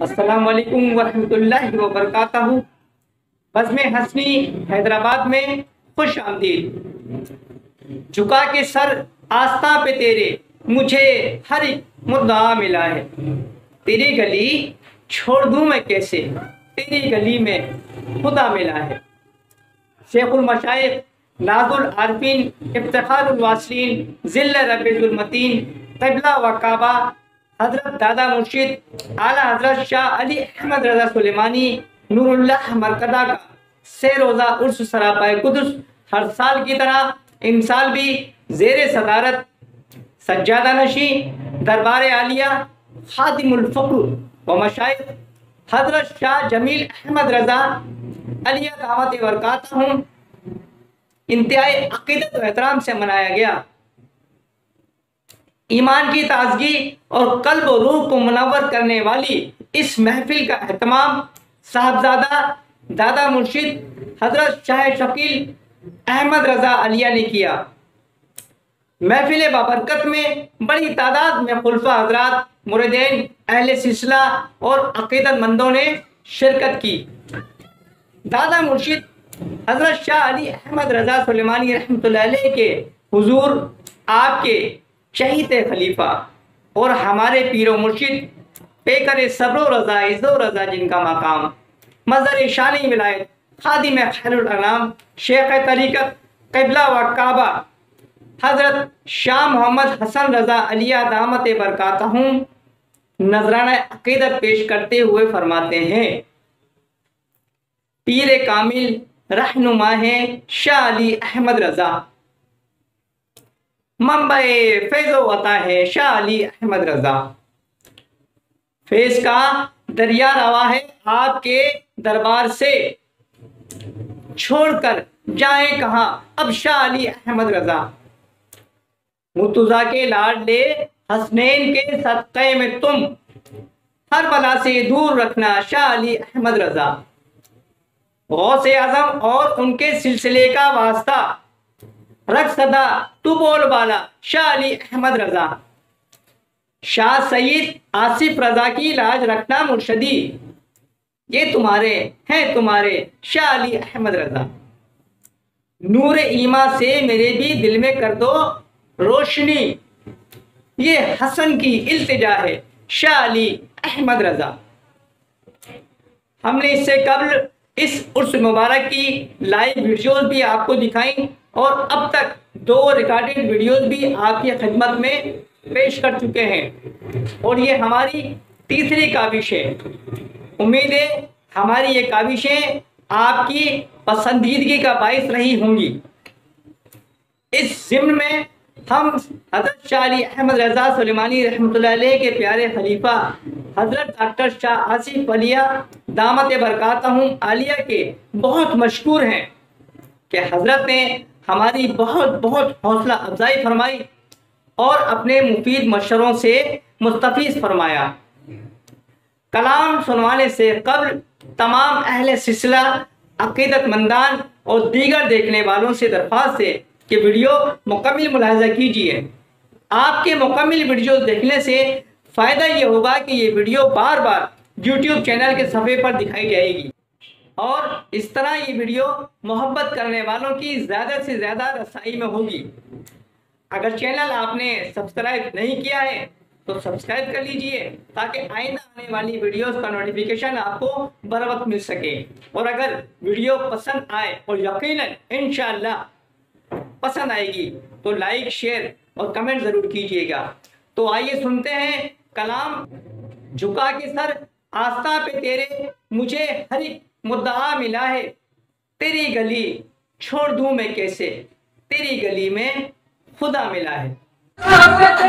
अस्सलाम वालेकुम वरहमतुल्लाहि वबरकातहू। बज़्म हसनी हैदराबाद में खुश आमदीद। झुका के सर आस्था पे तेरे, मुझे हर एक मुद्दा मिला है। तेरी गली छोड़ दूं मैं कैसे, तेरी गली में खुदा मिला है। शेखुल मशाइख नाजुल आरफीन इफ्तिखारुल वासिलीन ज़िल्ल रब्बिल मतीन क़िबला व काबा हज़रत दादा मुर्शिद आला हज़रत शाह अली अहमद रज़ा सुलेमानी नूरुल्लाह मरकज़ा का से रोज़ा उर्स सरापाए कुदस हर साल की तरह इन साल भी ज़ेरे सदारत सज्जादा नशी दरबार आलिया खादिमुल फ़क्र व मशाइख हज़रत शाह जमील अहमद रज़ा अलिया दावत बरकातहूँ इंतहाई अक़ीदत व एहतराम से मनाया गया। ईमान की ताजगी और कल्ब और रूह को मुनव्वर करने वाली इस महफिल का एहतमाम साहबजादा दादा मुर्शिद हजरत शाह शकील अहमद रजा अलिया ने किया। महफिल बाबरकत में बड़ी तादाद में खुलफा हजरात मुरीदीन अहले सिलसिला और अक़ीदतमंदों ने शिरकत की। दादा मुर्शिद हजरत शाह अली अहमद रजा सुलेमानी रहमतुल्लाह अलैह के हुजूर आपके शहीद खलीफा और हमारे पीरो मुर्शिद पेकर सब्र रजा इज़्ज़ो रजा जिनका मकाम मज़र शानी विलायत खादिम खैरुल अनाम शेख तरीक़त क़िबला व काबा हज़रत शाह मोहम्मद हसन रजा अलिया दामत बरकातहूँ नजराना अक़ीदत पेश करते हुए फरमाते हैं, पीर कामिल रहनुमा है शाह अली अहमद रजा, मंबे फैज़ो अता है शाह अली अहमद रजा। फैज़ का दरिया रवा है आपके दरबार से, छोड़कर जाए कहाँ अब शाह अली अहमद रजा। मुर्तज़ा के लाडले हसनैन के सदक़े में तुम हर बला से दूर रखना शाह अली अहमद रजा। गौसे आज़म और उनके सिलसिले का वास्ता रख सदा तू बोल बाला शाह अली अहमद रजा। शाह सईद आसिफ रजा की लाज रखना मुर्शदी, ये तुम्हारे हैं तुम्हारे शाह अली अहमद रजा। नूर ईमा से मेरे भी दिल में कर दो रोशनी, ये हसन की इल्तिजा है शाह अली अहमद रजा। हमने इससे कबल इस उर्स मुबारक की लाइव वीडियोस भी आपको दिखाई और अब तक 2 रिकॉर्डेड वीडियोस भी आपकी खिदमत में पेश कर चुके हैं और ये हमारी तीसरी काविश है। उम्मीद है हमारी ये काविशें आपकी पसंदीदगी का बाइस रही होंगी। इस ज़िम्न में हम हज़रत शाह अली अहमद रज़ा सुलेमानी रहमतुल्लाह अलैह के प्यारे खलीफा हज़रत डॉक्टर शाह आसिफ अलिया दामत बरकातहूँ आलिया के बहुत मशकूर हैं कि हज़रत ने हमारी बहुत बहुत हौसला अफजाई फरमाई और अपने मुफीद मशवरों से मुस्तफ़ीज़ फरमाया। कलाम सुनवाने से कबल तमाम अहले सिलसिला अक़ीदतमंदान और दीगर देखने वालों से दरख्वास्त है कि वीडियो मुकम्मल मुलाहिज़ा कीजिए। आपके मुकम्मल वीडियो देखने से फ़ायदा ये होगा कि ये वीडियो बार बार यूट्यूब चैनल के सफ़े पर दिखाई जाएगी और इस तरह ये वीडियो मोहब्बत करने वालों की ज़्यादा से ज़्यादा रसाई में होगी। अगर चैनल आपने सब्सक्राइब नहीं किया है तो सब्सक्राइब कर लीजिए ताकि आइंदा आने वाली वीडियोस का नोटिफिकेशन आपको बर वक्त मिल सके। और अगर वीडियो पसंद आए और यकीनन इंशाअल्लाह पसंद आएगी तो लाइक शेयर और कमेंट ज़रूर कीजिएगा। तो आइए सुनते हैं कलाम। झुका के सर आस्था पे तेरे, मुझे हर एक मुद्दा मिला है। तेरी गली छोड़ दूं मैं कैसे, तेरी गली में खुदा मिला है। छोड़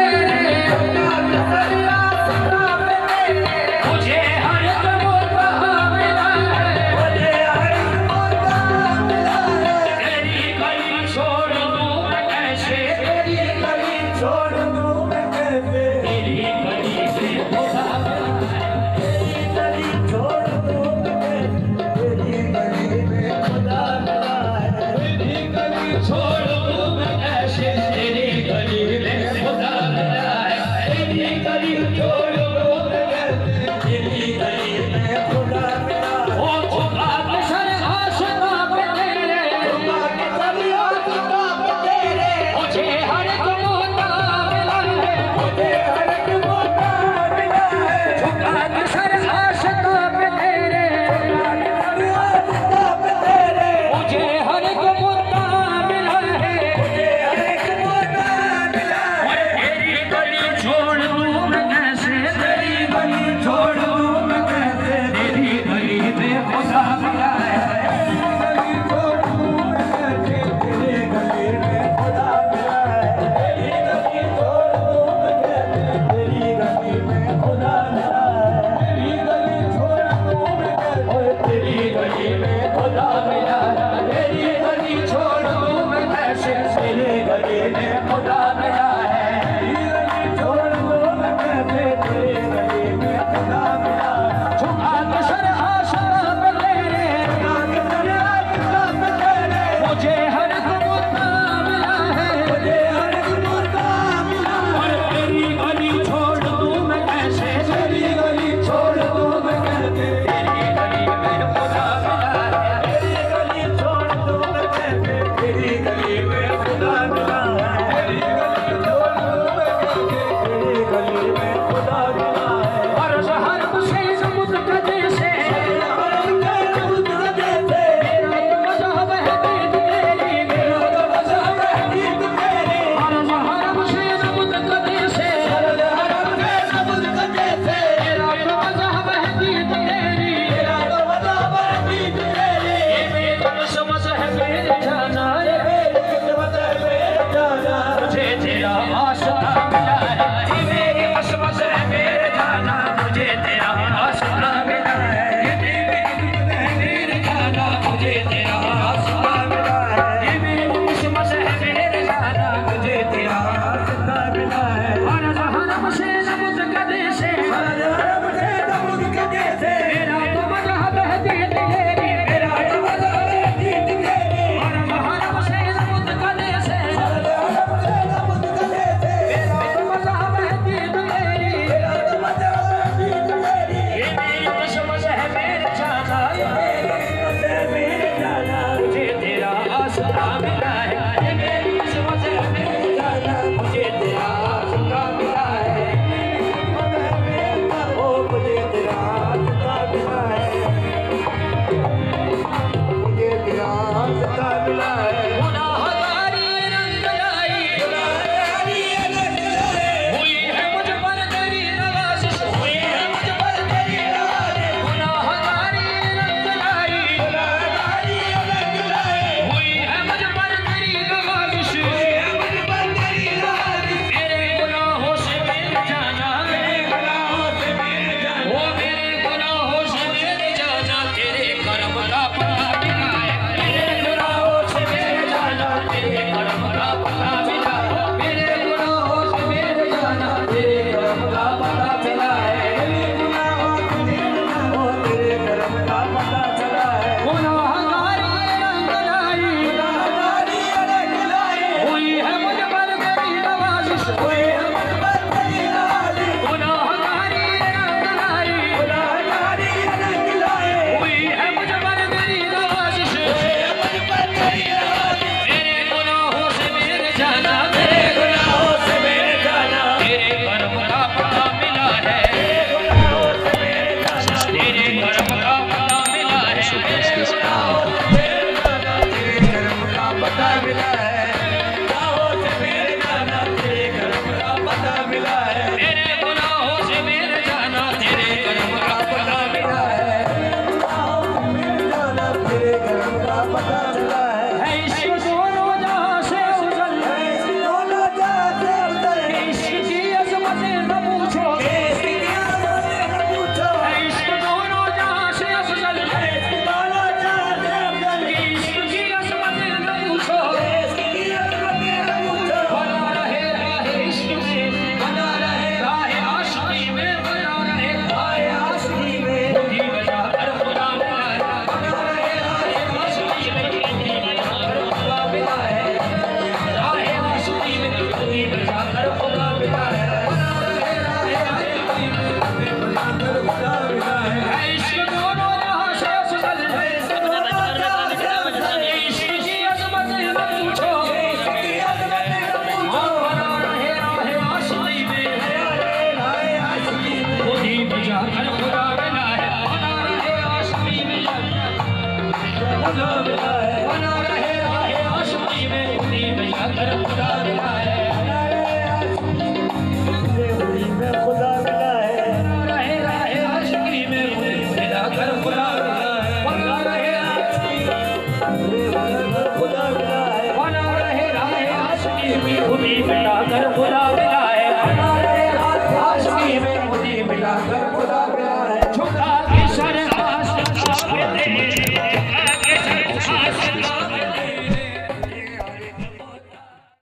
खुदा